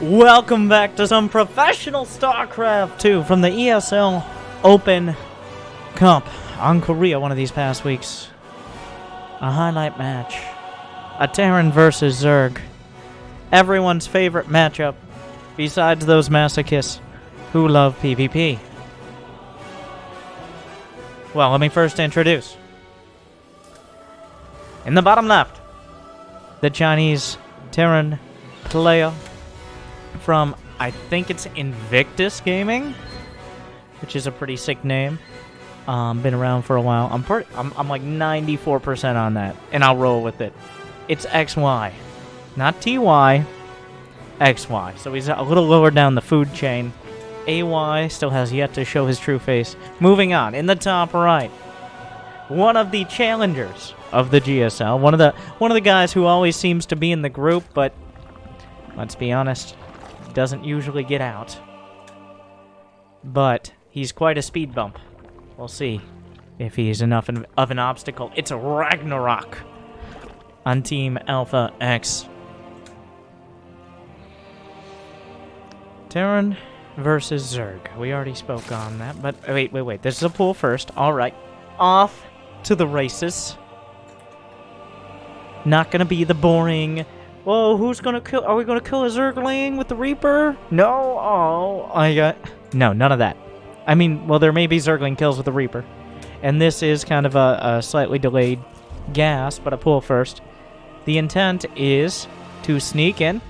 Welcome back to some professional Starcraft 2 from the ESL Open Cup on Korea one of these past weeks. A highlight match. A Terran versus Zerg. Everyone's favorite matchup, besides those masochists who love PvP. Well, let me first introduce. In the bottom left, the Chinese Terran player from, I think it's Invictus Gaming, which is a pretty sick name. Been around for a while. I'm like 94% on that, and I'll roll with it. It's XY, not TY. XY. So he's a little lower down the food chain. AY still has yet to show his true face. Moving on, in the top right, one of the challengers of the GSL, one of the guys who always seems to be in the group, but let's be honest, doesn't usually get out. But he's quite a speed bump. We'll see if he's enough of an obstacle. It's a RAGNAROK on Team Alpha X. Terran versus Zerg. We already spoke on that, but wait. This is a pool first. All right. Off to the races. Not gonna be the boring, whoa, who's gonna kill? Are we gonna kill a Zergling with the Reaper? No. No, none of that. I mean, well, there may be Zergling kills with the Reaper, and this is kind of a slightly delayed gas, but a pull first. The intent is to sneak in,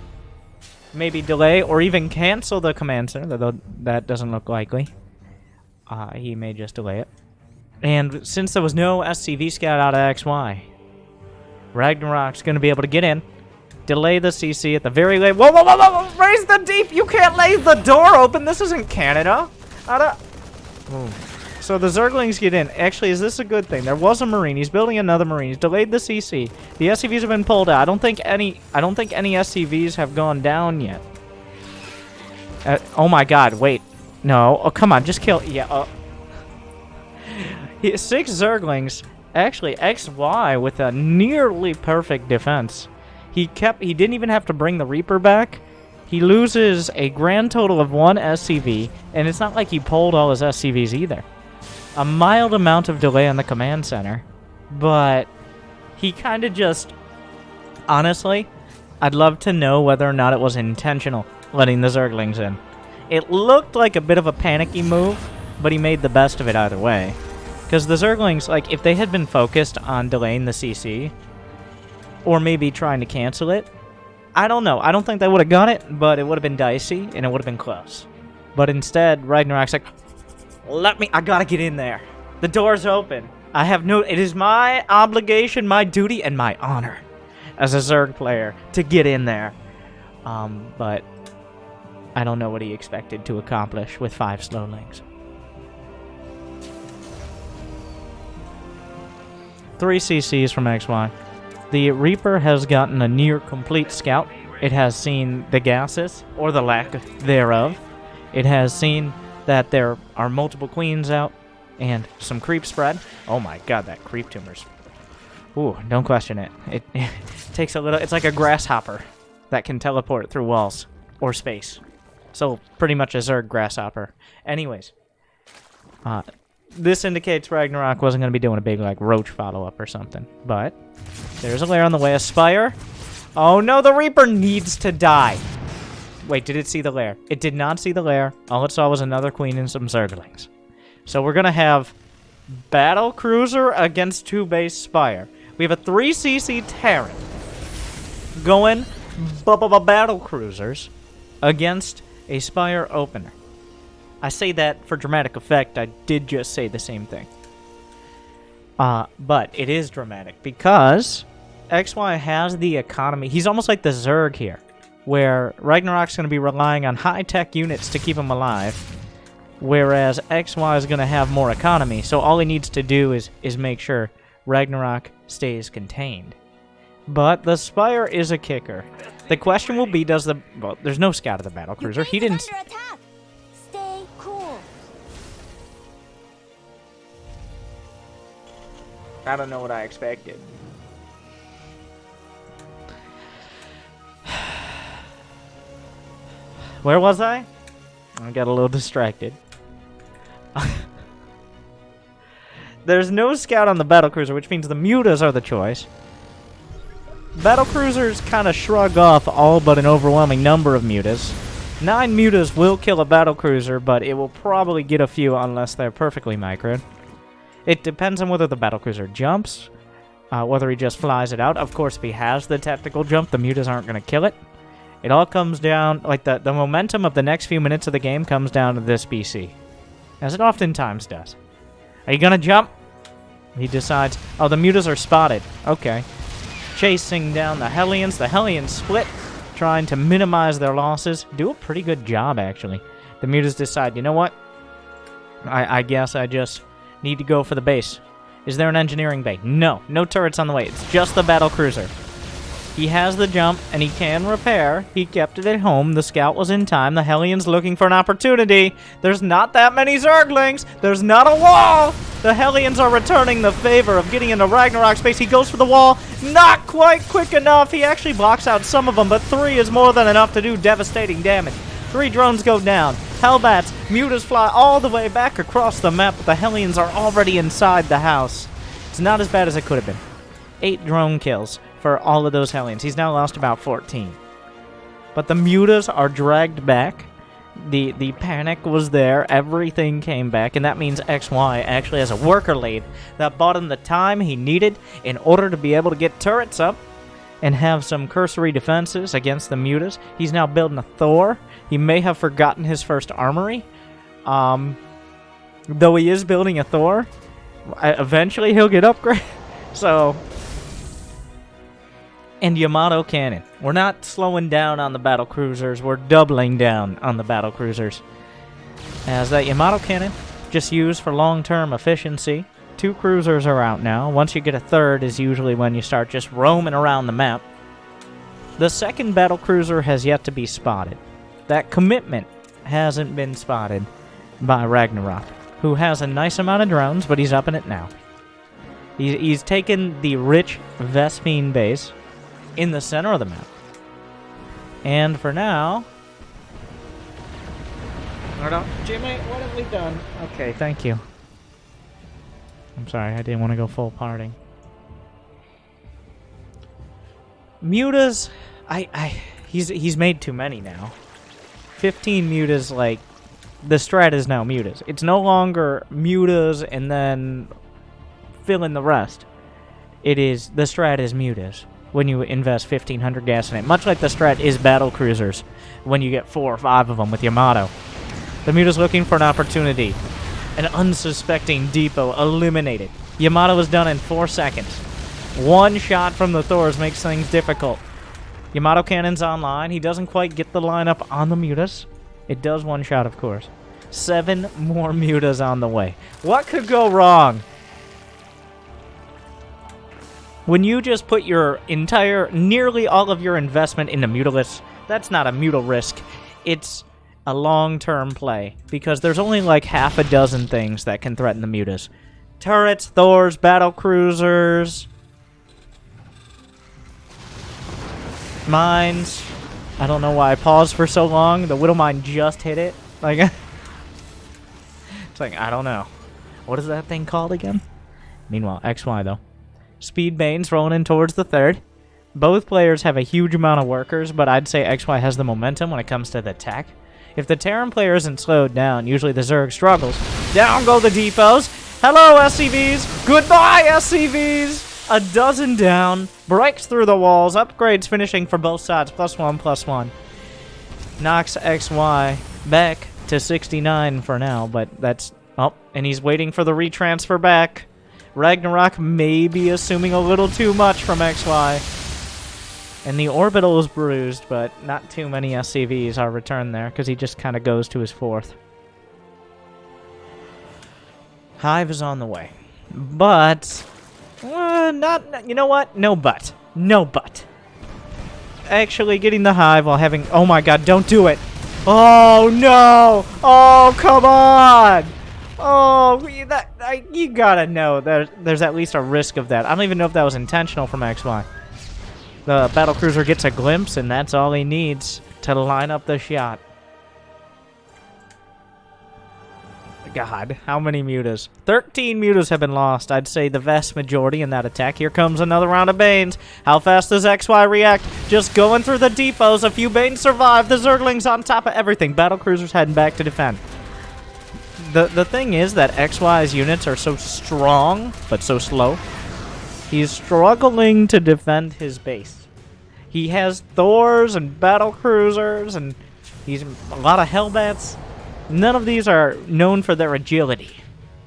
maybe delay, or even cancel the command center, though that doesn't look likely. He may just delay it. And since there was no SCV scout out of XY, RAGNAROK's going to be able to get in, delay the CC at the very late. Whoa! Raise the deep! You can't lay the door open! This isn't Canada! So the Zerglings get in. Actually, is this a good thing? There was a Marine. He's building another Marine. He's delayed the CC. The SCVs have been pulled out. I don't think any SCVs have gone down yet. Oh my god, wait. No. Oh, come on. Just kill. Yeah. 6 Zerglings. Actually, XY with a nearly perfect defense. He didn't even have to bring the Reaper back. He loses a grand total of 1 SCV, and it's not like he pulled all his SCVs either. A mild amount of delay on the command center, but he kind of just... Honestly, I'd love to know whether or not it was intentional letting the Zerglings in. It looked like a bit of a panicky move, but he made the best of it either way. Because the Zerglings, like, if they had been focused on delaying the CC, or maybe trying to cancel it, I don't know. I don't think they would have got it, but it would have been dicey, and it would have been close. But instead, RAGNAROK's like, I gotta get in there. The door's open. It is my obligation, my duty, and my honor as a Zerg player to get in there. But I don't know what he expected to accomplish with 5 slowlings. 3 CCs from XY. The Reaper has gotten a near-complete scout. It has seen the gases, or the lack thereof. It has seen that there are multiple queens out, and some creep spread. Oh my god, that creep tumors. Ooh, don't question it. It takes a little... It's like a grasshopper that can teleport through walls, or space. So, pretty much a Zerg grasshopper. Anyways. This indicates RAGNAROK wasn't going to be doing a big, like, roach follow-up or something. But there's a lair on the way. A Spire. Oh, no, the Reaper needs to die. Wait, did it see the lair? It did not see the lair. All it saw was another queen and some Zerglings. So we're going to have Battle Cruiser against 2 base Spire. We have a 3cc Terran going Battle Cruisers against a Spire Opener. I say that for dramatic effect. I did just say the same thing. But it is dramatic because XY has the economy. He's almost like the Zerg here, where RAGNAROK's going to be relying on high-tech units to keep him alive, whereas XY is going to have more economy. So all he needs to do is make sure RAGNAROK stays contained. But the Spire is a kicker. The question will be, well, there's no scout of the battle cruiser. He didn't... I don't know what I expected. Where was I? I got a little distracted. There's no scout on the battlecruiser, which means the mutas are the choice. Battlecruisers kind of shrug off all but an overwhelming number of mutas. 9 mutas will kill a battlecruiser, but it will probably get a few unless they're perfectly microed. It depends on whether the battlecruiser jumps, whether he just flies it out. Of course, if he has the tactical jump, the mutas aren't going to kill it. It all comes down, like the momentum of the next few minutes of the game comes down to this BC, as it oftentimes does. Are you going to jump? He decides, oh, the mutas are spotted. Okay. Chasing down the Hellions. The Hellions split, trying to minimize their losses. Do a pretty good job, actually. The mutas decide, you know what? I guess I just need to go for the base. Is there an engineering bay? No. No turrets on the way. It's just the battlecruiser. He has the jump, and he can repair. He kept it at home. The scout was in time. The Hellions looking for an opportunity. There's not that many Zerglings. There's not a wall. The Hellions are returning the favor of getting into Ragnarok space. He goes for the wall. Not quite quick enough. He actually blocks out some of them, but 3 is more than enough to do devastating damage. 3 drones go down. Hellbats, mutas fly all the way back across the map, but the Hellions are already inside the house. It's not as bad as it could have been. 8 drone kills for all of those Hellions. He's now lost about 14. But the mutas are dragged back. The panic was there. Everything came back, and that means XY actually has a worker lead that bought him the time he needed in order to be able to get turrets up and have some cursory defenses against the mutas. He's now building a Thor. He may have forgotten his first armory. Though he is building a Thor, eventually he'll get upgraded. So... And Yamato cannon. We're not slowing down on the battlecruisers. We're doubling down on the battlecruisers. As that Yamato cannon, just used for long-term efficiency. 2 cruisers are out now. Once you get a third is usually when you start just roaming around the map. The second battlecruiser has yet to be spotted. That commitment hasn't been spotted by Ragnarok, who has a nice amount of drones, but he's up in it now. He's taken the rich Vespine base in the center of the map. And for now... Hold on. Jimmy, what have we done? Okay, thank you. I'm sorry, I didn't want to go full parting. Mutas... He's made too many now. 15 mutas, like... The strat is now mutas. It's no longer mutas and then fill in the rest. It is... The strat is mutas when you invest 1,500 gas in it. Much like the strat is battle cruisers when you get 4 or 5 of them with Yamato. The muta's looking for an opportunity. An unsuspecting depot eliminated. Yamato is done in 4 seconds. 1 shot from the Thors makes things difficult. Yamato cannon's online. He doesn't quite get the lineup on the mutas. It does 1 shot, of course. 7 more mutas on the way. What could go wrong? When you just put your nearly all of your investment into Mutalists, that's not a mutal risk. It's a long-term play, because there's only like half a dozen things that can threaten the mutas. Turrets, Thors, battle cruisers, mines. I don't know why I paused for so long. The Widow Mine just hit it. Like, it's like, I don't know. What is that thing called again? Meanwhile, XY though. Speed Bane's rolling in towards the third. Both players have a huge amount of workers, but I'd say XY has the momentum when it comes to the attack. If the Terran player isn't slowed down, usually the Zerg struggles. Down go the depots. Hello, SCVs. Goodbye, SCVs. A dozen down. Breaks through the walls. Upgrades finishing for both sides. +1/+1. Knocks XY back to 69 for now, but that's... Oh, and he's waiting for the retransfer back. Ragnarok may be assuming a little too much from XY. And the orbital is bruised, but not too many SCVs are returned there, because he just kind of goes to his 4th. Hive is on the way. But... not... You know what? No but. No but. Actually, getting the Hive while having... Oh my god, don't do it! Oh no! Oh, come on! Oh, you gotta know there's at least a risk of that. I don't even know if that was intentional from XY. The battlecruiser gets a glimpse, and that's all he needs to line up the shot. God, how many mutas? 13 mutas have been lost. I'd say the vast majority in that attack. Here comes another round of Banes. How fast does XY react? Just going through the depots. A few Banes survive. The Zerglings on top of everything. Battlecruisers heading back to defend. The thing is that XY's units are so strong, but so slow. He's struggling to defend his base. He has Thors and Battlecruisers, and he's a lot of Hellbats. None of these are known for their agility.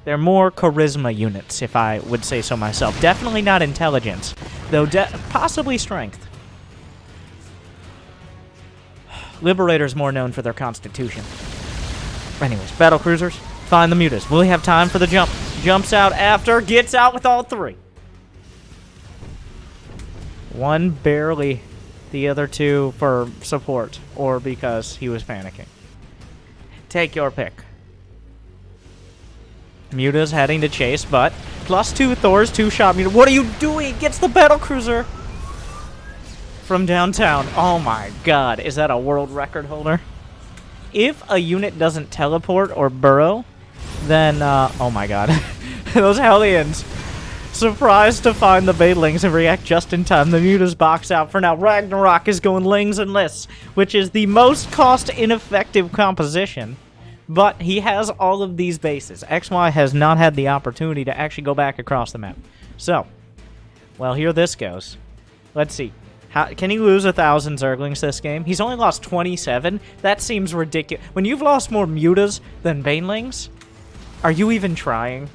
They're more charisma units, if I would say so myself. Definitely not intelligence, though possibly strength. Liberator's more known for their constitution. Anyways, Battlecruisers, find the mutas. Will he have time for the jump? Jumps out after, gets out with all three. One barely, the other two for support, or because he was panicking. Take your pick. Muta's heading to chase, but +2 Thor's 2-shot Muta. What are you doing? Gets the Battlecruiser from downtown. Oh my god, is that a world record holder? If a unit doesn't teleport or burrow, then, oh my god. Those Hellions, surprised to find the Banelings and react just in time. The Mutas box out for now. Ragnarok is going Lings and Lists, which is the most cost-ineffective composition. But he has all of these bases. XY has not had the opportunity to actually go back across the map. So, well, here this goes. Let's see. Can he lose 1,000 Zerglings this game? He's only lost 27? That seems ridiculous. When you've lost more Mutas than Banelings, are you even trying?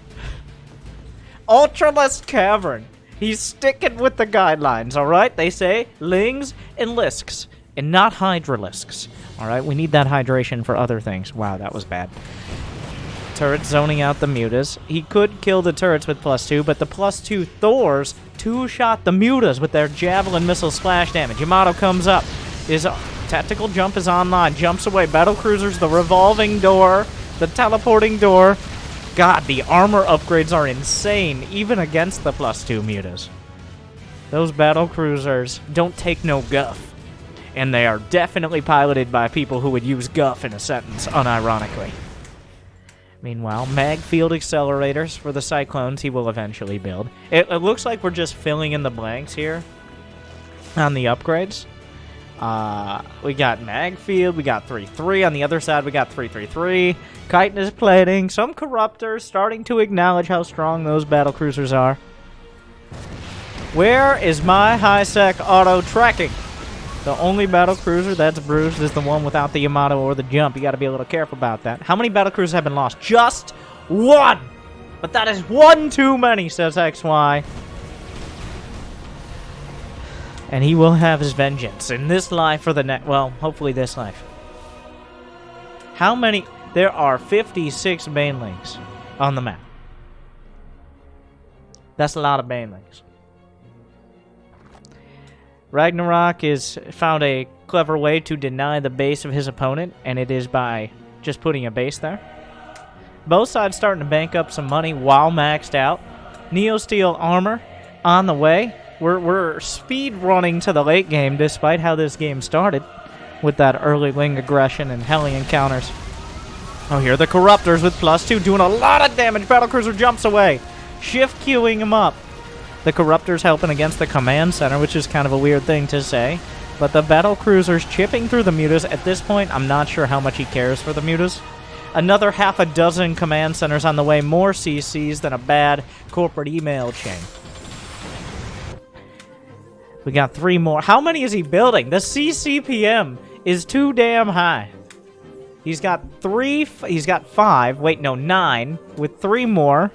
Ultralisk Cavern. He's sticking with the guidelines, alright? They say Lings and Lisks, and not Hydralisks. Alright, we need that hydration for other things. Wow, that was bad. Turrets zoning out the Mutas. He could kill the turrets with +2, but the +2 Thors two-shot the Mutas with their Javelin missile splash damage. Yamato comes up. His tactical jump is online. Jumps away. Battlecruisers, the revolving door, the teleporting door. God, the armor upgrades are insane, even against the +2 Mutas. Those Battlecruisers don't take no guff. And they are definitely piloted by people who would use guff in a sentence, unironically. Meanwhile, mag field accelerators for the Cyclones he will eventually build. It looks like we're just filling in the blanks here on the upgrades. We got mag field, we got 3-3. On the other side, we got 3-3-3. Chitinous plating, some corruptors starting to acknowledge how strong those Battlecruisers are. Where is my high-sec auto tracking? The only Battlecruiser that's bruised is the one without the Yamato or the jump. You gotta be a little careful about that. How many Battlecruisers have been lost? Just one! But that is one too many, says XY. And he will have his vengeance in this life or the next. Well, hopefully this life. How many? There are 56 Banelings on the map. That's a lot of Banelings. Ragnarok is found a clever way to deny the base of his opponent, and it is by just putting a base there. Both sides starting to bank up some money while maxed out. Neo-Steel armor on the way. We're speed running to the late game despite how this game started with that early Ling aggression and Hellion counters. Oh, here are the Corruptors with +2 doing a lot of damage. Battlecruiser jumps away. Shift queuing him up. The Corruptors helping against the Command Center, which is kind of a weird thing to say. But the Battlecruisers chipping through the Mutas. At this point, I'm not sure how much he cares for the Mutas. Another half a dozen Command Centers on the way. More CCs than a bad corporate email chain. We got 3 more. How many is he building? The CCPM is too damn high. He's got 5. Wait, no, 9. With 3 more.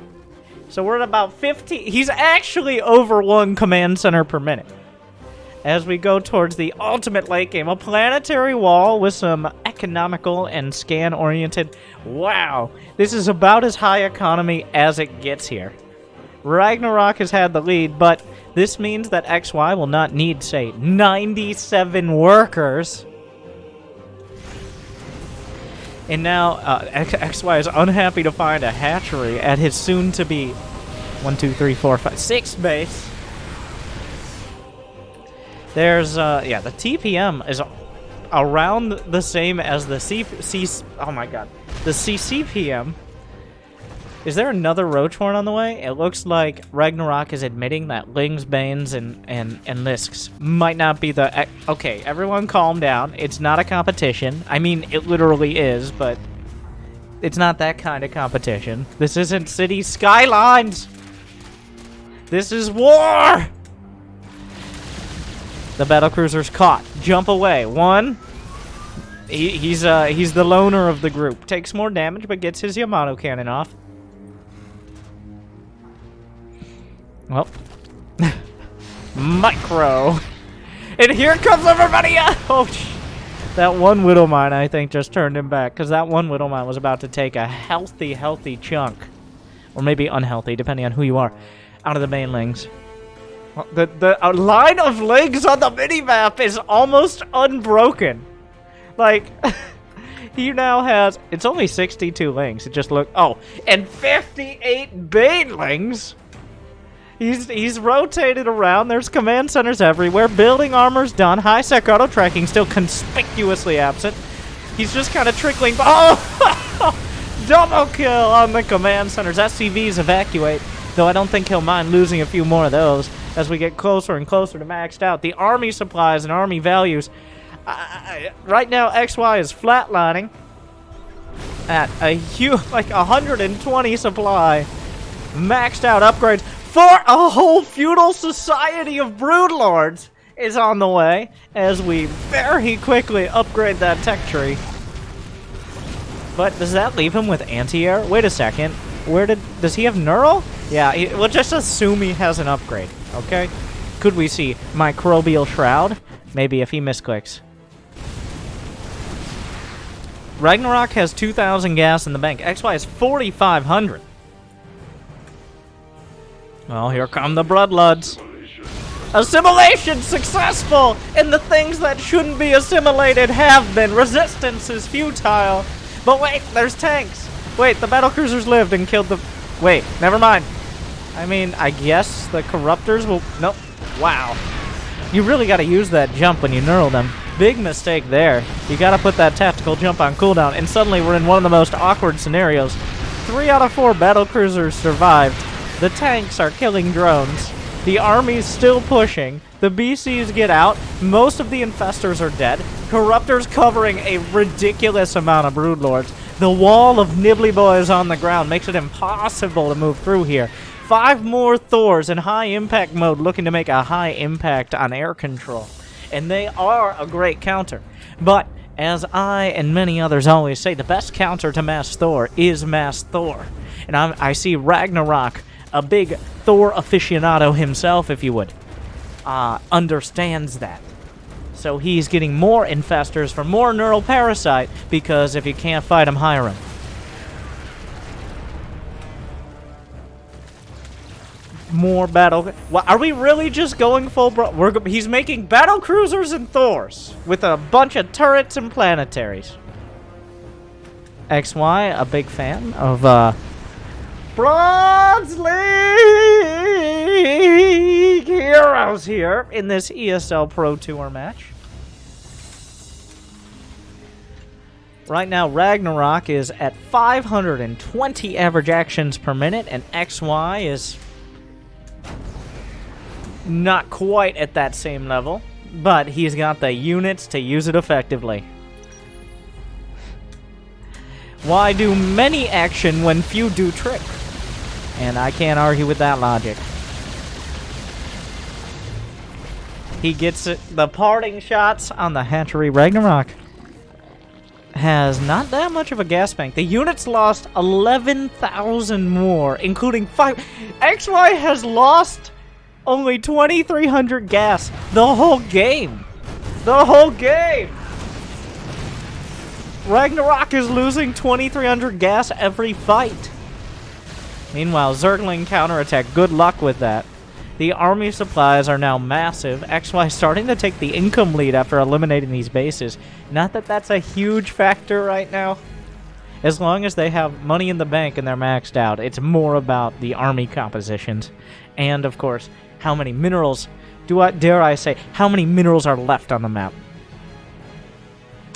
So we're at about 50. He's actually over 1 command center per minute. As we go towards the ultimate late game, a planetary wall with some economical and scan-oriented. Wow, this is about as high economy as it gets here. Ragnarok has had the lead, but this means that XY will not need, say, 97 workers. And now, XY is unhappy to find a hatchery at his soon-to-be 1, 2, 3, 4, 5, 6 base. There's, yeah, the TPM is around the same as the the CCPM, Is there another Roach Horn on the way? It looks like Ragnarok is admitting that Lings, Banes, and Lisks might not be the... Okay, everyone calm down. It's not a competition. I mean, it literally is, but it's not that kind of competition. This isn't City Skylines! This is war! The battlecruiser's caught. Jump away. One. He's the loner of the group. Takes more damage, but gets his Yamato cannon off. Well, micro, and here comes everybody! Oh, that one Widow Mine, I think, just turned him back, because that one Widow Mine was about to take a healthy chunk, or maybe unhealthy, depending on who you are, out of the main Lings. Well, the line of Lings on the minimap is almost unbroken. Like, he now has, it's only 62 Lings. It just look, oh, and 58 Banelings. He's rotated around. There's command centers everywhere. Building armor's done. High-sec auto tracking still conspicuously absent. He's just kind of trickling. Oh! Double kill on the command centers. SCVs evacuate. Though I don't think he'll mind losing a few more of those as we get closer and closer to maxed out. The army supplies and army values. Right now, XY is flatlining at a huge, like 120 supply. Maxed out upgrades. For a whole feudal society of broodlords is on the way as we very quickly upgrade that tech tree. But does that leave him with anti-air? Wait a second. Does he have neural? Yeah, we'll just assume he has an upgrade, okay? Could we see microbial shroud? Maybe if he misclicks. Ragnarok has 2,000 gas in the bank. XY has 4,500. Well, here come the Bloodlords. Assimilation successful! And the things that shouldn't be assimilated have been. Resistance is futile. But wait, there's tanks. Wait, the battlecruisers lived and killed the... Wait, never mind. I mean, I guess the corruptors will... Nope. Wow. You really gotta use that jump when you neural them. Big mistake there. You gotta put that tactical jump on cooldown, and suddenly we're in one of the most awkward scenarios. 3 out of 4 battlecruisers survived. The tanks are killing drones. The army's still pushing. The BCs get out. Most of the infestors are dead. Corruptors covering a ridiculous amount of broodlords. The wall of nibbly boys on the ground makes it impossible to move through here. 5 more Thors in high impact mode looking to make a high impact on air control. And they are a great counter. But as I and many others always say, the best counter to Mass Thor is Mass Thor. And I see Ragnarok, a big Thor aficionado himself, if you would, understands that. So he's getting more infestors for more neural parasite, because if you can't fight him, hire him. More battle... Well, are we really just going full he's making battle cruisers and Thors with a bunch of turrets and planetaries. XY, a big fan of, Bronze League heroes here in this ESL Pro Tour match. Right now, Ragnarok is at 520 average actions per minute, and XY is not quite at that same level, but he's got the units to use it effectively. Why do many action when few do trick? And I can't argue with that logic. He gets it. The parting shots on the hatchery. Ragnarok has not that much of a gas bank. The units lost 11,000 more, including 5. XY has lost only 2,300 gas the whole game. The whole game. Ragnarok is losing 2,300 gas every fight. Meanwhile, Zergling counterattack. Good luck with that. The army supplies are now massive. XY starting to take the income lead after eliminating these bases. Not that that's a huge factor right now. As long as they have money in the bank and they're maxed out, it's more about the army compositions. And, of course, how many minerals, dare I say, how many minerals are left on the map.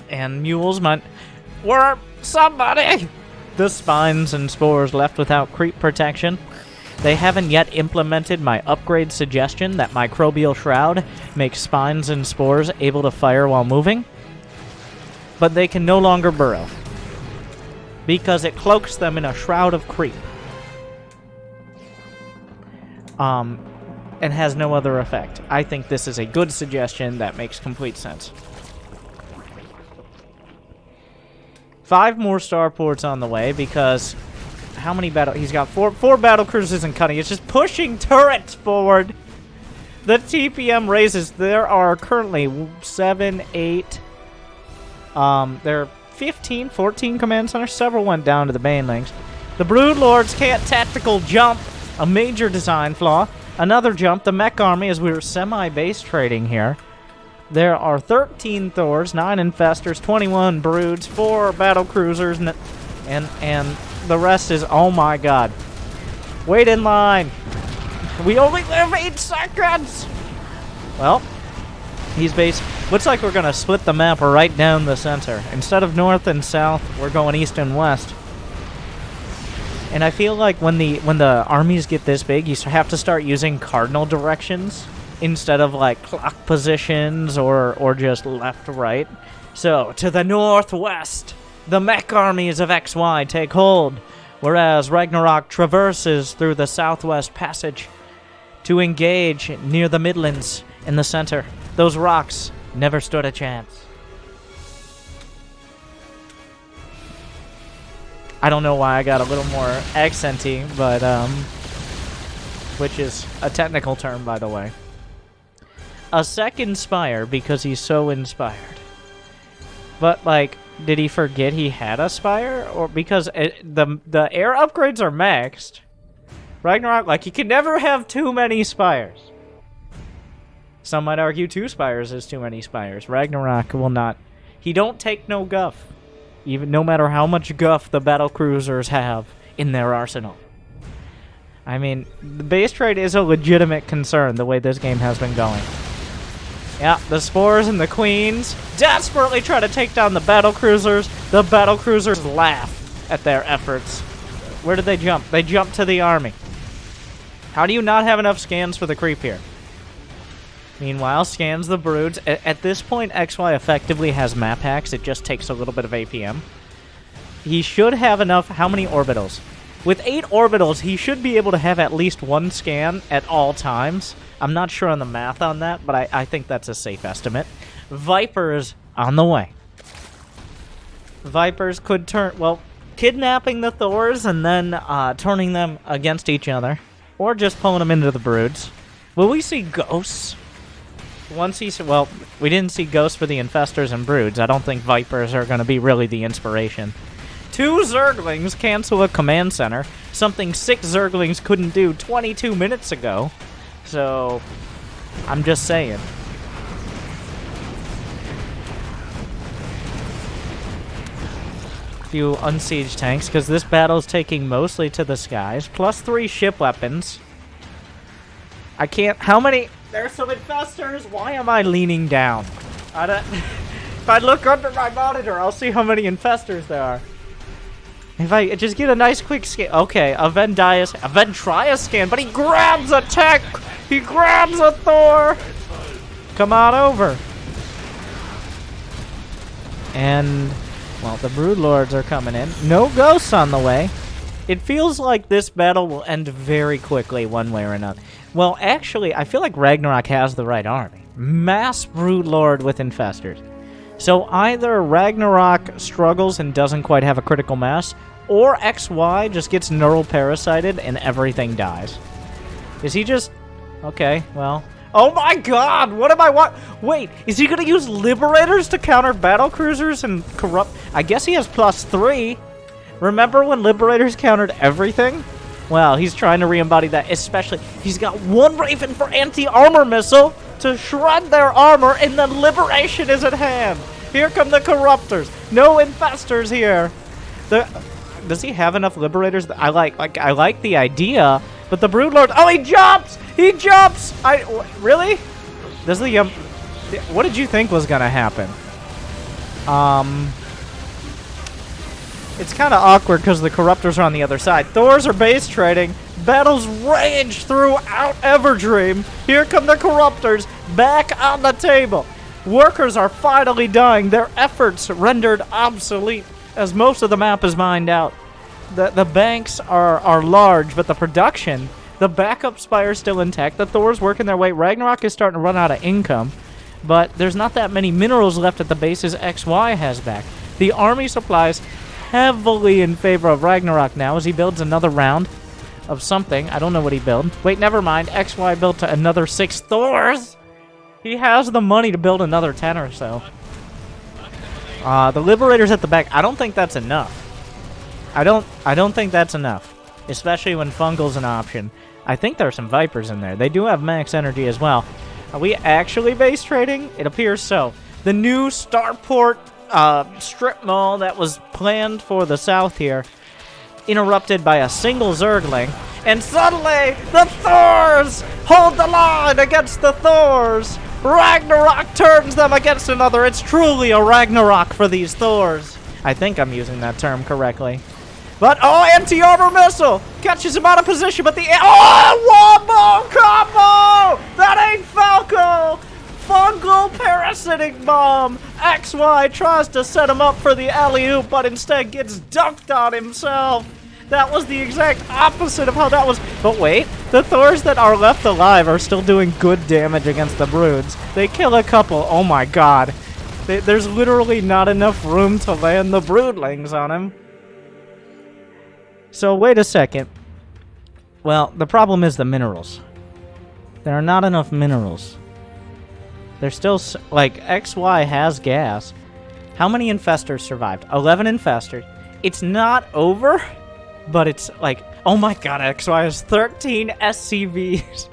And mules might... Somebody! the spines and spores left without creep protection. They haven't yet implemented my upgrade suggestion that Microbial Shroud makes spines and spores able to fire while moving. But they can no longer burrow, because it cloaks them in a shroud of creep. And has no other effect. I think this is a good suggestion that makes complete sense. 5 more starports on the way, because how many battle... He's got four battle cruisers and cutting. It's just pushing turrets forward. The TPM raises. There are currently 7, 8... there are 15, 14 command centers. Several went down to the Banelings. The Broodlords can't tactical jump. A major design flaw. Another jump. The mech army, as we were semi-base trading here. There are 13 Thors, 9 Infestors, 21 Broods, 4 battle cruisers, and the rest is, oh my god. Wait in line. We only live 8 seconds. Well, he's base. Looks like we're gonna split the map right down the center. Instead of north and south, we're going east and west. And I feel like when the armies get this big, you have to start using cardinal directions instead of like clock positions or just left right. So to the northwest, the mech armies of XY take hold, whereas Ragnarok traverses through the southwest passage to engage near the Midlands in the center. Those rocks never stood a chance. I don't know why I got a little more accenty, but, which is a technical term, by the way. A second spire because he's so inspired. But, like, did he forget he had a spire? Or because the air upgrades are maxed. Ragnarok, like, you can never have too many spires. Some might argue 2 spires is too many spires. Ragnarok will not. He don't take no guff. Even no matter how much guff the battle cruisers have in their arsenal. I mean, the base trade is a legitimate concern the way this game has been going. Yeah, the spores and the queens desperately try to take down the battle cruisers. The battle cruisers laugh at their efforts. Where did they jump? They jumped to the army. How do you not have enough scans for the creep here? Meanwhile, scans the broods. At this point, XY effectively has map hacks. It just takes a little bit of APM. He should have enough... How many orbitals? With 8 orbitals, he should be able to have at least 1 scan at all times. I'm not sure on the math on that, but I think that's a safe estimate. Vipers on the way. Vipers could turn... Well, kidnapping the Thors and then turning them against each other. Or just pulling them into the broods. Will we see ghosts? Once he's... Well, we didn't see ghosts for the Infestors and Broods. I don't think Vipers are going to be really the inspiration. 2 Zerglings cancel a command center. Something 6 Zerglings couldn't do 22 minutes ago. So, I'm just saying. A few unsieged tanks, because this battle's taking mostly to the skies. Plus 3 ship weapons. I can't... How many... There's some Infestors. Why am I leaning down? I don't... If I look under my monitor, I'll see how many Infestors there are. If I just get a nice quick scan... Okay, a Ventrias scan, but he grabs a tech! He grabs a Thor! Come on over. And... Well, the Broodlords are coming in. No ghosts on the way. It feels like this battle will end very quickly one way or another. Well, actually, I feel like Ragnarok has the right army. Mass Broodlord with Infestors. So either Ragnarok struggles and doesn't quite have a critical mass, or XY just gets neural parasited and everything dies. Is he just... Okay, well... Oh my god! What am I Wait, is he gonna use Liberators to counter battle cruisers and corrupt... I guess he has +3. Remember when Liberators countered everything? Well, he's trying to re-embody that, especially... He's got 1 Raven for anti-armor missile to shred their armor, and then Liberation is at hand! Here come the Corruptors! No Infestors here! Does he have enough Liberators? I like the idea, but the Broodlord... Oh, he jumps! He jumps! Really? Does the... What did you think was gonna happen? It's kind of awkward because the Corruptors are on the other side. Thors are base trading. Battles rage throughout Everdream. Here come the Corruptors back on the table. Workers are finally dying. Their efforts rendered obsolete as most of the map is mined out. The banks are large, but the production, the backup spire is still intact. The Thor's working their way. Ragnarok is starting to run out of income, but there's not that many minerals left at the bases XY has back. The army supplies heavily in favor of Ragnarok now as he builds another round of something. I don't know what he built. Wait, never mind. XY built another 6 Thors. He has the money to build another 10 or so. The Liberator's at the back. I don't think that's enough. I don't think that's enough, especially when Fungal's an option. I think there are some Vipers in there. They do have max energy as well. Are we actually base trading? It appears so. The new Starport strip mall that was planned for the south here, interrupted by a single Zergling, and suddenly the Thors hold the line against the Thors. Ragnarok turns them against another. It's truly a Ragnarok for these Thors. I think I'm using that term correctly. But, oh, anti-armor missile! Catches him out of position, but wombo combo! That ain't Falco! Fungal parasitic bomb! XY tries to set him up for the alley-oop, but instead gets dunked on himself. That was the exact opposite of how that was. But wait, the Thors that are left alive are still doing good damage against the Broods. They kill a couple. Oh my god. There's literally not enough room to land the Broodlings on him. So, wait a second. Well, the problem is the minerals. There are not enough minerals. There's still, like, XY has gas. How many infestors survived? 11 infestors. It's not over, but it's like, oh my god, XY has 13 SCVs.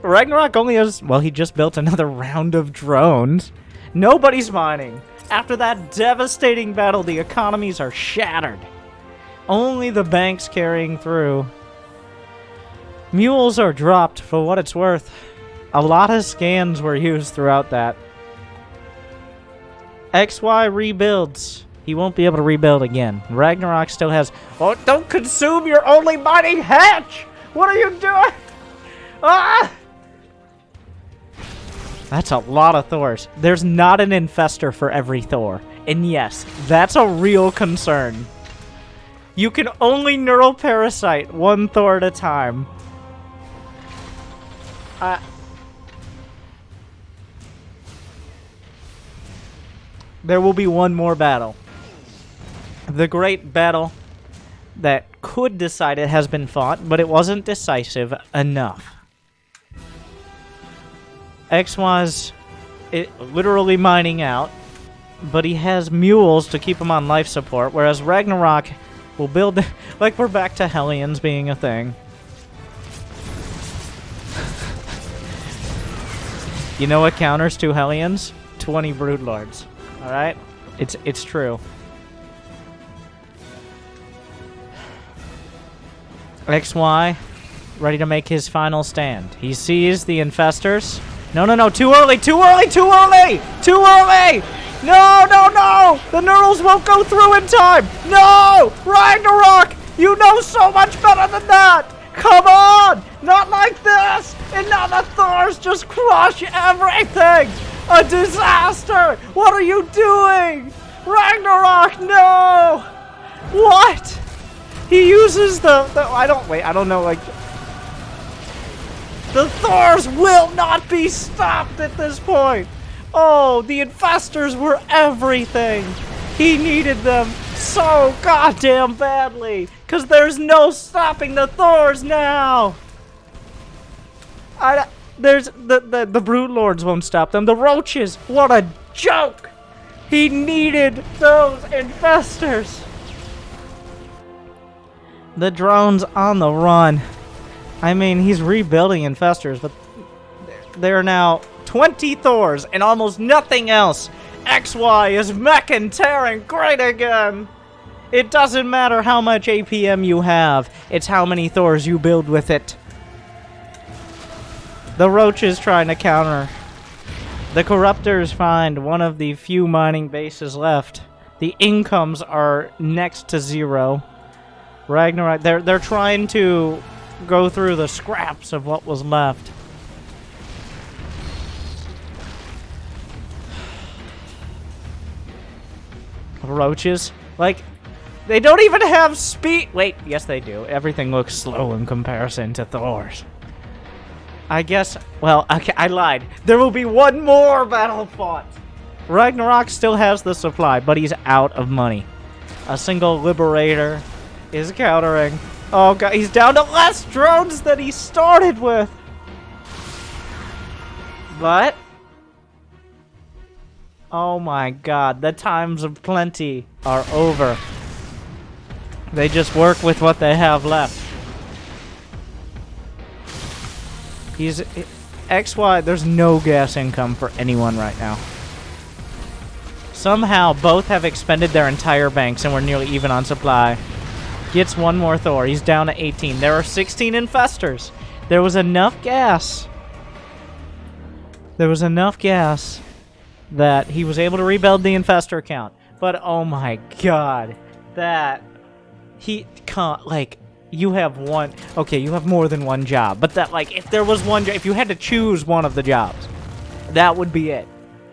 Ragnarok only has, well, he just built another round of drones. Nobody's mining. After that devastating battle, the economies are shattered. Only the banks carrying through. Mules are dropped for what it's worth. A lot of scans were used throughout that. XY rebuilds. He won't be able to rebuild again. Ragnarok still has... Oh, don't consume your only mining hatch! What are you doing? Ah! That's a lot of Thors. There's not an infestor for every Thor. And yes, that's a real concern. You can only neuroparasite one Thor at a time. There will be one more battle. The great battle that could decide it has been fought, but it wasn't decisive enough. XY's literally mining out, but he has mules to keep him on life support, whereas Ragnarok will build... Like, we're back to Hellions being a thing. You know what counters 2 Hellions? 20 Broodlords. Alright? It's true. XY, ready to make his final stand. He sees the infestors. No, no, no, too early, too early, too early! Too early! No, no, no! The Neurals won't go through in time! No! Ragnarok! You know so much better than that! Come on! Not like this! And now the Thors just crush everything! A disaster! What are you doing? Ragnarok, no! What? He uses I don't know, like... The Thors will not be stopped at this point! Oh, the infestors were everything! He needed them so goddamn badly! Cause there's no stopping the Thors now! There's the Broodlords won't stop them. The Roaches, what a joke! He needed those infestors! The drones on the run. I mean, he's rebuilding infestors, but there are now 20 Thors and almost nothing else. XY is mech and Terran great again. It doesn't matter how much APM you have, it's how many Thors you build with it. The Roach is trying to counter. The Corruptors find one of the few mining bases left. The incomes are next to zero. Ragnarok, they're trying to go through the scraps of what was left. Roaches, like, they don't even have speed. Wait, yes they do. Everything looks slow in comparison to Thor's. I guess, well, okay, I lied. There will be one more battle fought. Ragnarok still has the supply, but he's out of money. A single Liberator is countering. Oh god, he's down to less drones than he started with. But, oh my god, the times of plenty are over. They just work with what they have left. He's XY, there's no gas income for anyone right now. Somehow both have expended their entire banks and we're nearly even on supply. Gets one more Thor. He's down to 18. There are 16 infestors. There was enough gas. There was enough gas that he was able to rebuild the infestor count. But oh my god, that he can't, like, you have one, okay, you have more than one job, but that, like, if there was one job, if you had to choose one of the jobs, that would be it.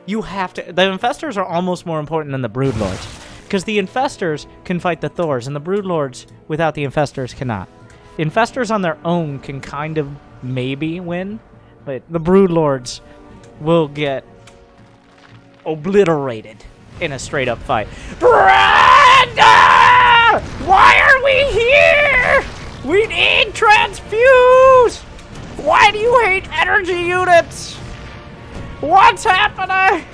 You have to, the infestors are almost more important than the broodlords, because the infestors can fight the Thors, and the broodlords without the infestors cannot. The infestors on their own can kind of maybe win, but the broodlords will get obliterated in a straight up fight. Brenda! Why are we here? We need transfuse! Why do you hate energy units? What's happening?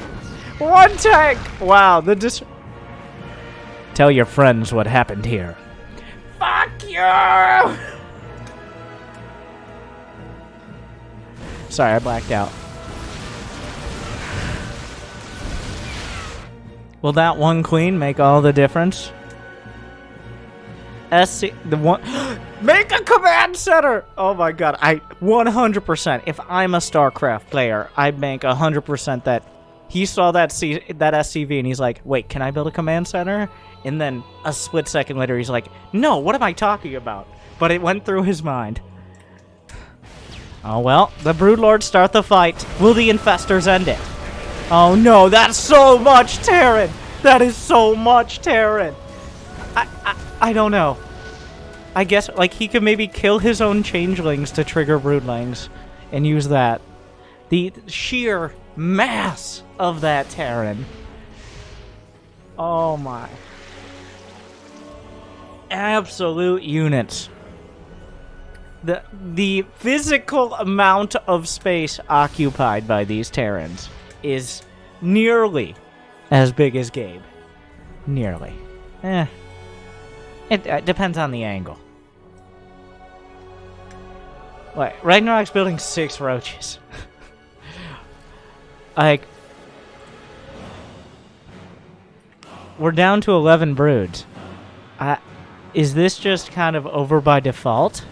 One tank! Wow, tell your friends what happened here. Fuck you! Sorry, I blacked out. Will that one queen make all the difference? Make a command center! Oh my god, I 100%, if I'm a Starcraft player, I'd make 100% that he saw that SCV and he's like, wait, can I build a command center? And then a split second later he's like, no, what am I talking about? But it went through his mind. Oh well, the broodlords start the fight. Will the infestors end it? Oh no, that's so much Terran! That is so much Terran! I don't know. I guess, like, he could maybe kill his own changelings to trigger broodlings and use that. The sheer mass of that Terran. Oh my. Absolute units. The physical amount of space occupied by these Terrans is nearly as big as Gabe. Nearly. It depends on the angle. Wait, Ragnarok's building 6 roaches. Like, we're down to 11 broods. Is this just kind of over by default?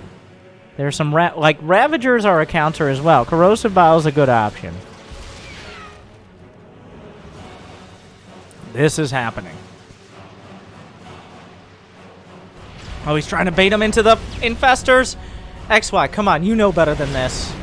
There's some like Ravagers are a counter as well. Corrosive Bile is a good option. This is happening. Oh, he's trying to bait him into the infestors. XY, come on, you know better than this.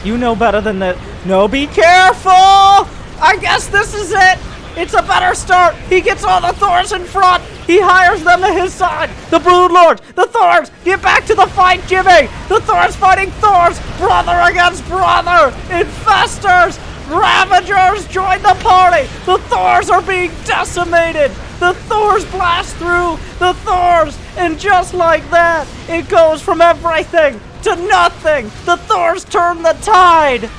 You know better than that. No, be careful! I guess this is it. It's a better start. He gets all the Thors in front. He hires them to his side. The Broodlords, the Thors, get back to the fight, Jimmy. The Thors fighting Thors. Brother against brother. Infestors. Ravagers join the party. The Thors are being decimated. The Thors blast through the Thors. And just like that, it goes from everything to nothing. The Thors turn the tide.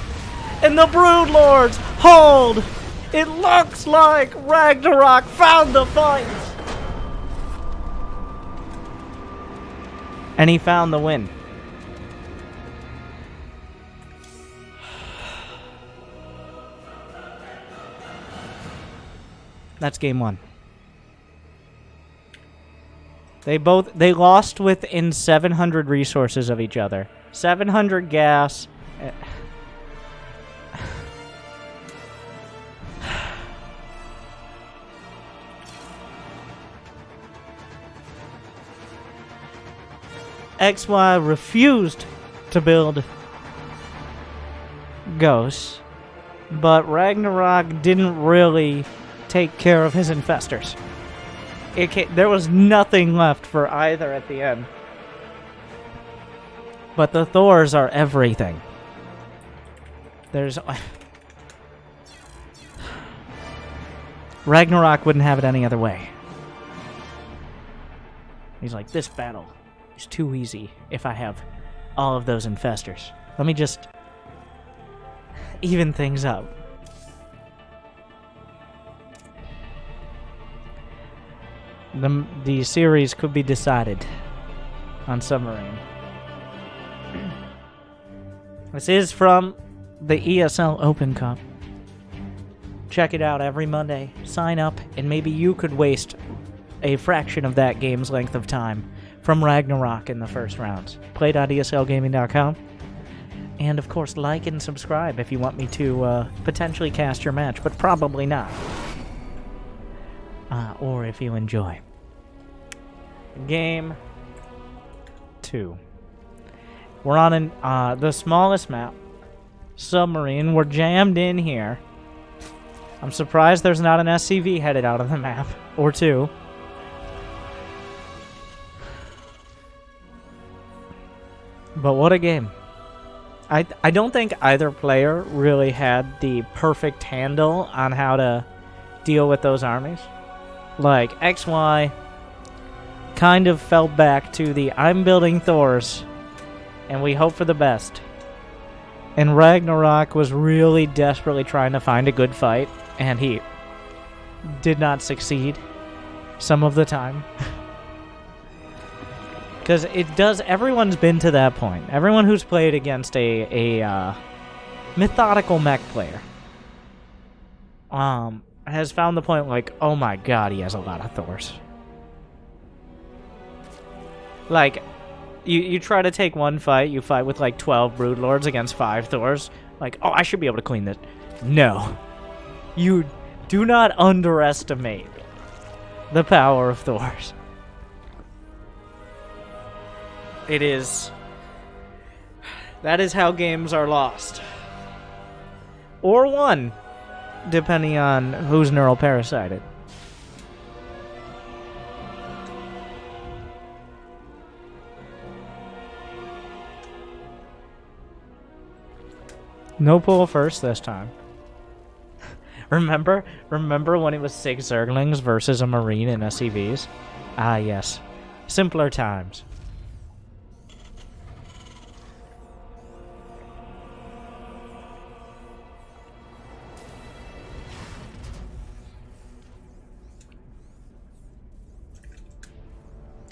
And the Broodlords hold. It looks like Ragnarok found the fight. And he found the win. That's game 1. They lost within 700 resources of each other. 700 gas. XY refused to build ghosts, but Ragnarok didn't really take care of his infestors. There was nothing left for either at the end. But the Thors are everything. There's... Ragnarok wouldn't have it any other way. He's like, this battle is too easy if I have all of those infestors. Let me just even things up. The series could be decided on Submarine. This is from the ESL Open Cup. Check it out every Monday. Sign up, and maybe you could waste a fraction of that game's length of time from Ragnarok in the first rounds. Play.eslgaming.com. And, of course, like and subscribe if you want me to potentially cast your match, but probably not. Or if you enjoy. Game 2. We're on the smallest map, Submarine. We're jammed in here. I'm surprised there's not an SCV headed out of the map, or two. But what a game. I don't think either player really had the perfect handle on how to deal with those armies. Like, XY kind of fell back to the I'm building Thors, and we hope for the best. And Ragnarok was really desperately trying to find a good fight, and he did not succeed some of the time. Because it does, everyone's been to that point. Everyone who's played against a methodical mech player has found the point like, oh my god, he has a lot of Thors. Like, you try to take one fight, you fight with like 12 Broodlords against 5 Thors. Like, oh, I should be able to clean this. No. You do not underestimate the power of Thors. It is... That is how games are lost. Or won, depending on who's neural parasited. No pull first this time. Remember when it was 6 Zerglings versus a Marine in SCVs? Ah, yes. Simpler times.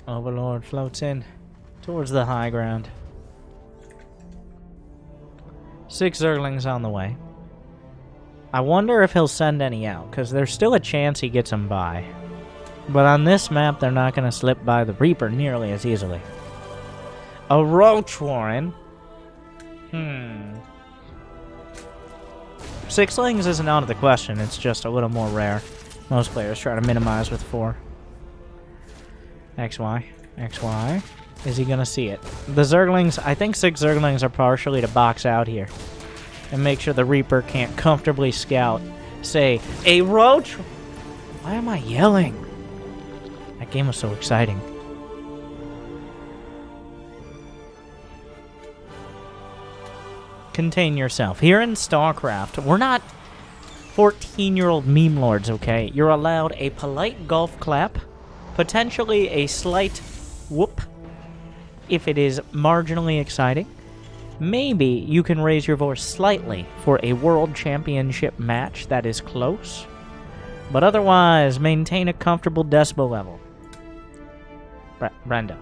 Overlord floats in towards the high ground. 6 Zerglings on the way. I wonder if he'll send any out, because there's still a chance he gets them by. But on this map, they're not going to slip by the Reaper nearly as easily. A Roach Warren? 6-lings isn't out of the question, it's just a little more rare. Most players try to minimize with 4. XY. XY. Is he gonna see it? The Zerglings, I think 6 Zerglings are partially to box out here. And make sure the Reaper can't comfortably scout. Say, a Roach? Why am I yelling? That game was so exciting. Contain yourself. Here in Starcraft, we're not 14-year-old meme lords, okay? You're allowed a polite golf clap, potentially a slight whoop, if it is marginally exciting. Maybe you can raise your voice slightly for a world championship match that is close, but otherwise maintain a comfortable decibel level. Brenda.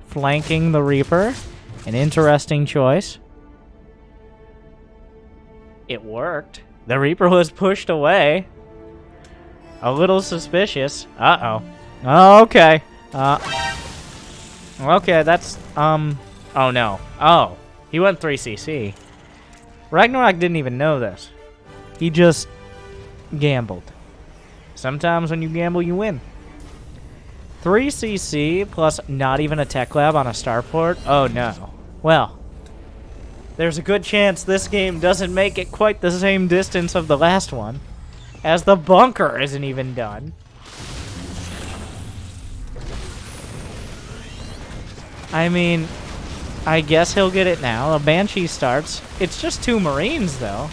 Flanking the Reaper. An interesting choice. It worked. The Reaper was pushed away. A little suspicious. Uh-oh. Oh, okay. Okay, that's, oh no. Oh, he went 3cc. Ragnarok didn't even know this. He just gambled. Sometimes when you gamble, you win. 3cc plus not even a tech lab on a starport? Oh no. Well, there's a good chance this game doesn't make it quite the same distance of the last one, as the bunker isn't even done. I mean, I guess he'll get it now. A Banshee starts. It's just 2 Marines, though.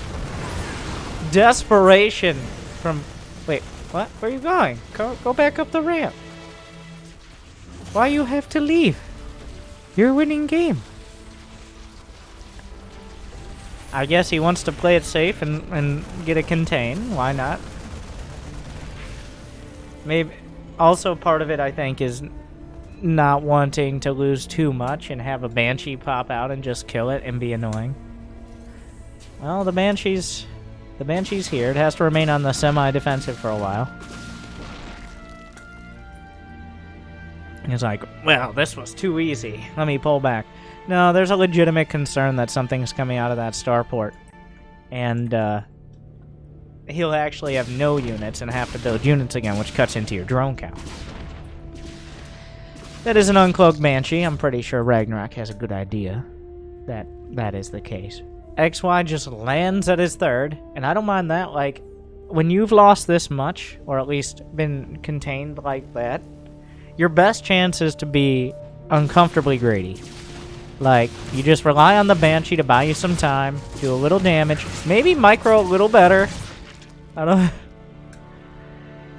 Desperation from... Wait, what? Where are you going? Go back up the ramp. Why you have to leave? You're a winning game. I guess he wants to play it safe and get a contain. Why not? Maybe... Also, part of it, I think, is not wanting to lose too much and have a Banshee pop out and just kill it and be annoying. Well, the Banshee's here. It has to remain on the semi-defensive for a while. He's like, well, this was too easy. Let me pull back. No, there's a legitimate concern that something's coming out of that starport. And, he'll actually have no units and have to build units again, which cuts into your drone count. That is an uncloaked Banshee. I'm pretty sure Ragnarok has a good idea that that is the case. XY just lands at his 3rd, and I don't mind that. Like, when you've lost this much, or at least been contained like that, your best chance is to be uncomfortably greedy. Like, you just rely on the Banshee to buy you some time, do a little damage, maybe micro a little better. I don't know.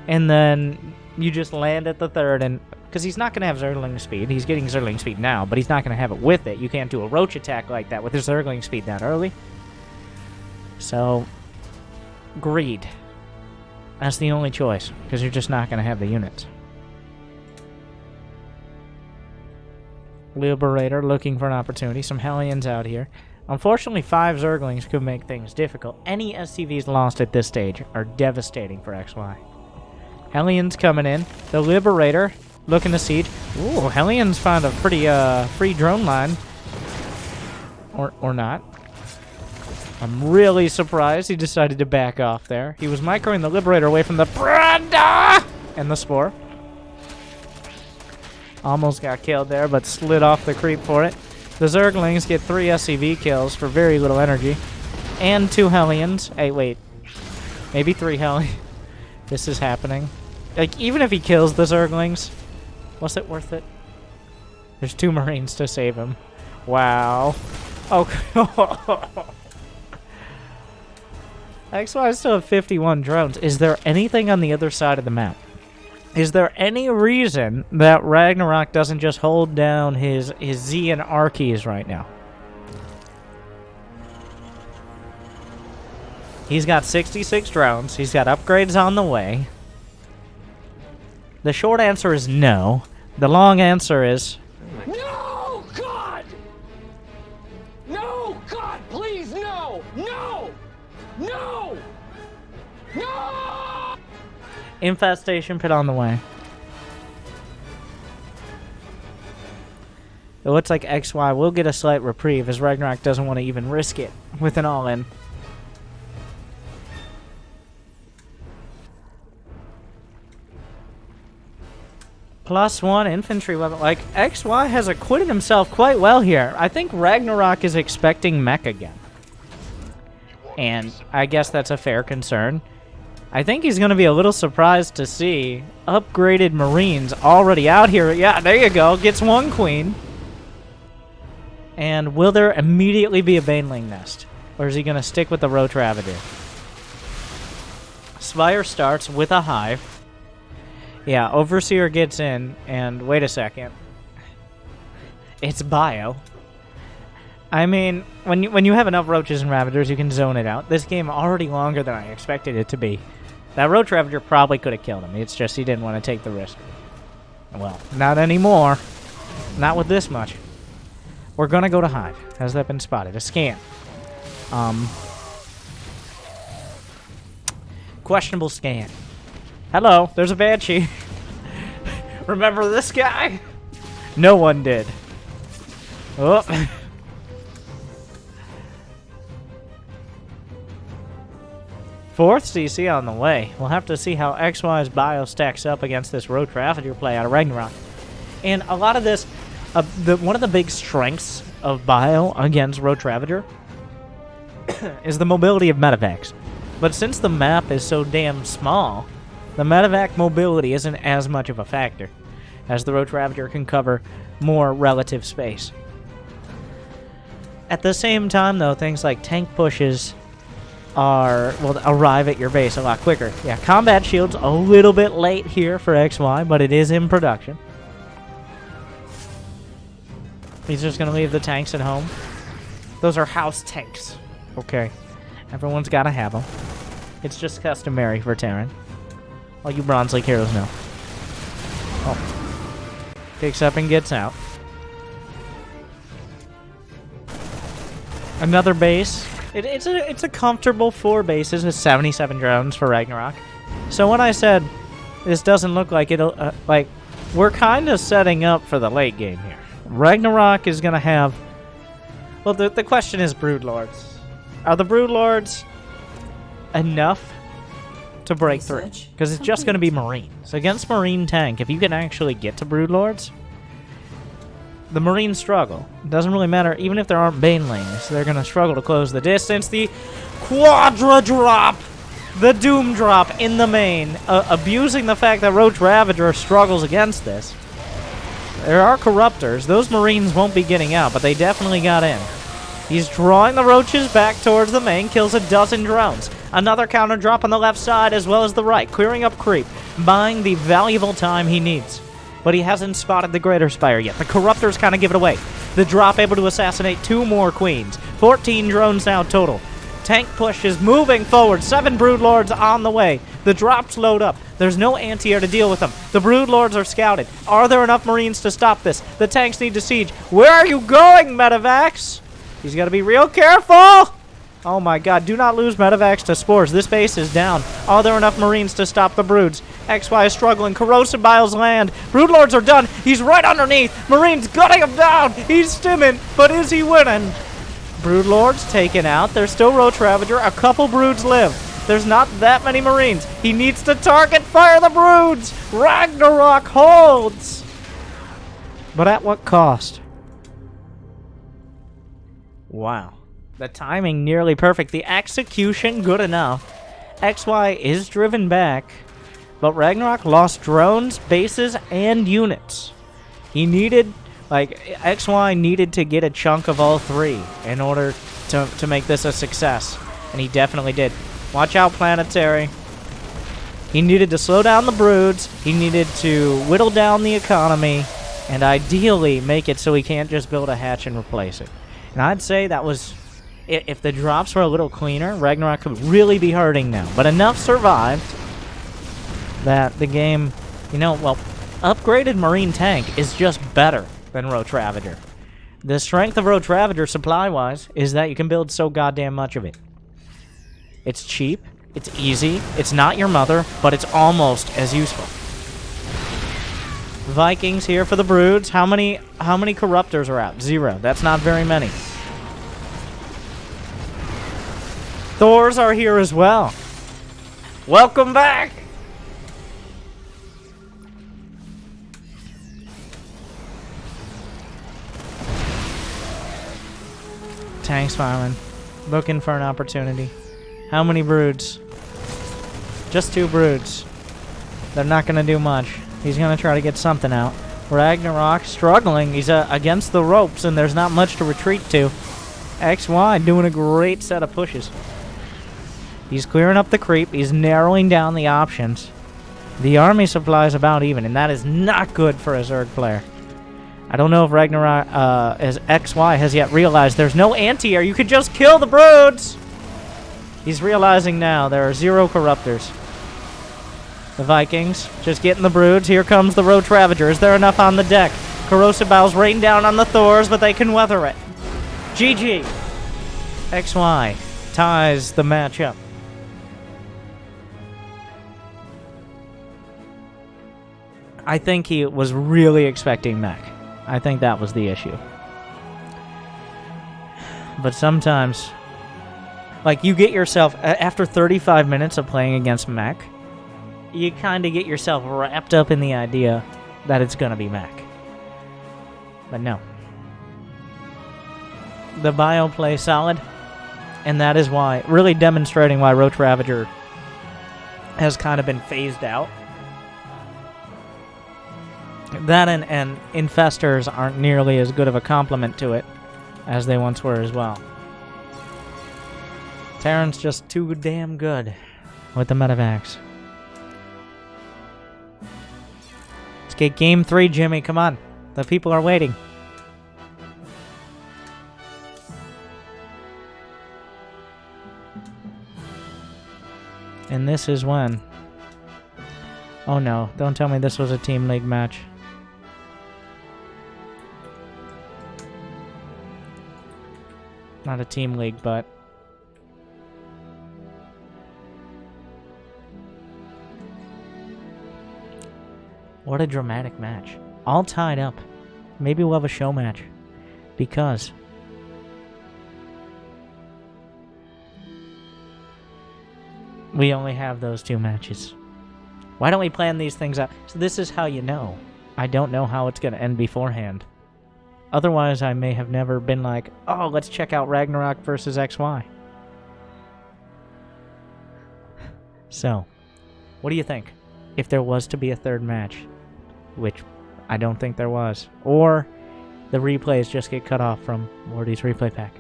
And then you just land at the 3rd, and because he's not going to have Zergling speed. He's getting Zergling speed now, but he's not going to have it with it. You can't do a roach attack like that with his Zergling speed that early. So, greed. That's the only choice, because you're just not going to have the units. Liberator looking for an opportunity. Some Hellions out here. Unfortunately, 5 Zerglings could make things difficult. Any SCVs lost at this stage are devastating for XY. Hellions coming in. The Liberator looking to siege. Ooh, Hellions found a pretty free drone line. Or not. I'm really surprised he decided to back off there. He was microing the Liberator away from the Branda and the Spore. Almost got killed there, but slid off the creep for it. The Zerglings get 3 SCV kills for very little energy. And 2 Hellions. Hey, wait. Maybe 3 Hellions. This is happening. Like, even if he kills the Zerglings, was it worth it? There's 2 Marines to save him. Wow. Oh. XY still have 51 drones. Is there anything on the other side of the map? Is there any reason that Ragnarok doesn't just hold down his Z and R keys right now? He's got 66 drones. He's got upgrades on the way. The short answer is no. The long answer is... No, God! No, God, please, no! No! No! No! Infestation pit on the way. It looks like XY will get a slight reprieve as Ragnarok doesn't want to even risk it with an all-in. +1 infantry weapon. Like, XY has acquitted himself quite well here. I think Ragnarok is expecting mech again. And I guess that's a fair concern. I think he's going to be a little surprised to see upgraded Marines already out here. Yeah, there you go. Gets 1 queen. And will there immediately be a Baneling nest? Or is he going to stick with the Roach Ravager? Spire starts with a hive. Yeah, Overseer gets in, and wait a second. It's bio. I mean, when you have enough Roaches and Ravagers, you can zone it out. This game already longer than I expected it to be. That Roach Ravager probably could have killed him. It's just he didn't want to take the risk. Well, not anymore. Not with this much. We're gonna go to Hive. Has that been spotted? A scan. Questionable scan. Hello, there's a Banshee. Remember this guy? No one did. Oh. 4th CC on the way. We'll have to see how XY's bio stacks up against this Road Ravager play out of Ragnarok. And a lot of this, one of the big strengths of bio against Road Ravager is the mobility of medevacs. But since the map is so damn small, the medevac mobility isn't as much of a factor, as the Road Ravager can cover more relative space. At the same time, though, things like tank pushes will arrive at your base a lot quicker. Yeah, combat shield's a little bit late here for XY, but it is in production. He's just going to leave the tanks at home. Those are house tanks. Okay. Everyone's got to have them. It's just customary for Terran. All you Bronze League heroes know. Oh. Picks up and gets out. Another base. It's a comfortable 4 bases with 77 drones for Ragnarok. So when I said this doesn't look like it'll... we're kind of setting up for the late game here. Ragnarok is going to have... Well, the question is Broodlords. Are the Broodlords enough to break through? Because it's just going to be Marines. Against Marine tank, if you can actually get to Broodlords... The Marines struggle. It doesn't really matter, even if there aren't Banelings, they're going to struggle to close the distance. The Quadra Drop! The Doom Drop in the main, abusing the fact that Roach Ravager struggles against this. There are Corruptors. Those Marines won't be getting out, but they definitely got in. He's drawing the Roaches back towards the main, kills a dozen drones. Another counter drop on the left side as well as the right, clearing up creep, buying the valuable time he needs. But he hasn't spotted the Greater Spire yet. The Corruptors kind of give it away. The drop able to assassinate 2 more Queens. 14 drones now total. Tank push is moving forward. 7 Broodlords on the way. The drops load up. There's no anti-air to deal with them. The Broodlords are scouted. Are there enough Marines to stop this? The tanks need to siege. Where are you going, Medevacs? He's got to be real careful. Oh my god, do not lose Medevacs to Spores. This base is down. Are there enough Marines to stop the Broods? XY is struggling. Corrosive Biles land. Broodlords are done. He's right underneath. Marines gutting him down. He's stimming, but is he winning? Broodlords taken out. There's still Roach Ravager. A couple Broods live. There's not that many Marines. He needs to target fire the Broods. Ragnarok holds. But at what cost? Wow. The timing nearly perfect. The execution good enough. XY is driven back, but Ragnarok lost drones, bases, and units. He needed, XY needed to get a chunk of all 3 in order to make this a success, and he definitely did. Watch out, Planetary. He needed to slow down the Broods, he needed to whittle down the economy, and ideally make it so he can't just build a hatch and replace it. And I'd say that was... If the drops were a little cleaner, Ragnarok could really be hurting now. But enough survived that the game, upgraded Marine tank is just better than Roach Ravager. The strength of Roach Ravager, supply-wise, is that you can build so goddamn much of it. It's cheap, it's easy, it's not your mother, but it's almost as useful. Vikings here for the Broods. How many Corruptors are out? 0. That's not very many. Thors are here as well. Welcome back! Tanks firing. Looking for an opportunity. How many Broods? Just 2 Broods. They're not going to do much. He's going to try to get something out. Ragnarok struggling. He's against the ropes, and there's not much to retreat to. XY doing a great set of pushes. He's clearing up the creep. He's narrowing down the options. The army supply is about even, and that is not good for a Zerg player. I don't know if Ragnarok, as XY has yet realized there's no anti-air. You could just kill the Broods! He's realizing now there are 0 Corruptors. The Vikings just getting the Broods. Here comes the Roach Ravager. Is there enough on the deck? Corrosive Bowels rain down on the Thors, but they can weather it. GG. XY ties the match up. I think he was really expecting mech. I think that was the issue. But sometimes Like, you get yourself, after 35 minutes of playing against mech, you kind of get yourself wrapped up in the idea that it's going to be mech. But no. The bio plays solid, and that is why, really demonstrating why Roach Ravager has kind of been phased out. That and Infestors aren't nearly as good of a complement to it as they once were as well. Terran's just too damn good with the medevacs. Let's get game 3, Jimmy. Come on. The people are waiting. And this is when... Oh no, don't tell me this was a Team League match. Not a Team League, but... What a dramatic match. All tied up. Maybe we'll have a show match. Because... we only have those 2 matches. Why don't we plan these things out? So this is how you know. I don't know how it's going to end beforehand. Otherwise, I may have never been like, oh, let's check out Ragnarok versus XY. So, what do you think? If there was to be a 3rd match, which I don't think there was, or the replays just get cut off from Morty's replay pack.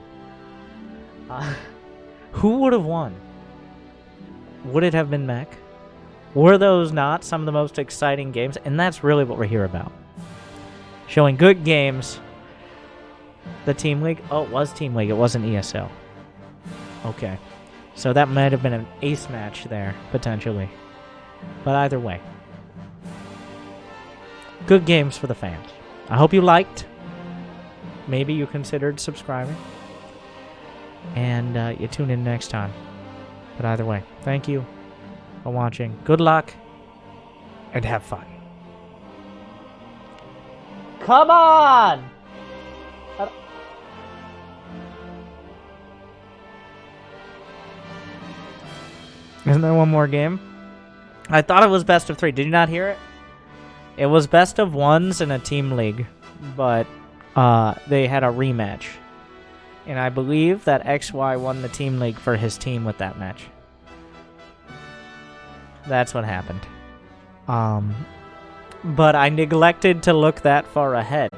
Who would have won? Would it have been mech? Were those not some of the most exciting games? And that's really what we're here about. Showing good games. The Team League? Oh, it was Team League. It wasn't ESL. Okay. So that might have been an ace match there, potentially. But either way. Good games for the fans. I hope you liked. Maybe you considered subscribing. And you tune in next time. But either way, thank you for watching. Good luck. And have fun. Come on! Isn't there one more game? I thought it was best of 3. Did you not hear it? It was best of 1s in a Team League. But they had a rematch. And I believe that XY won the Team League for his team with that match. That's what happened. But I neglected to look that far ahead.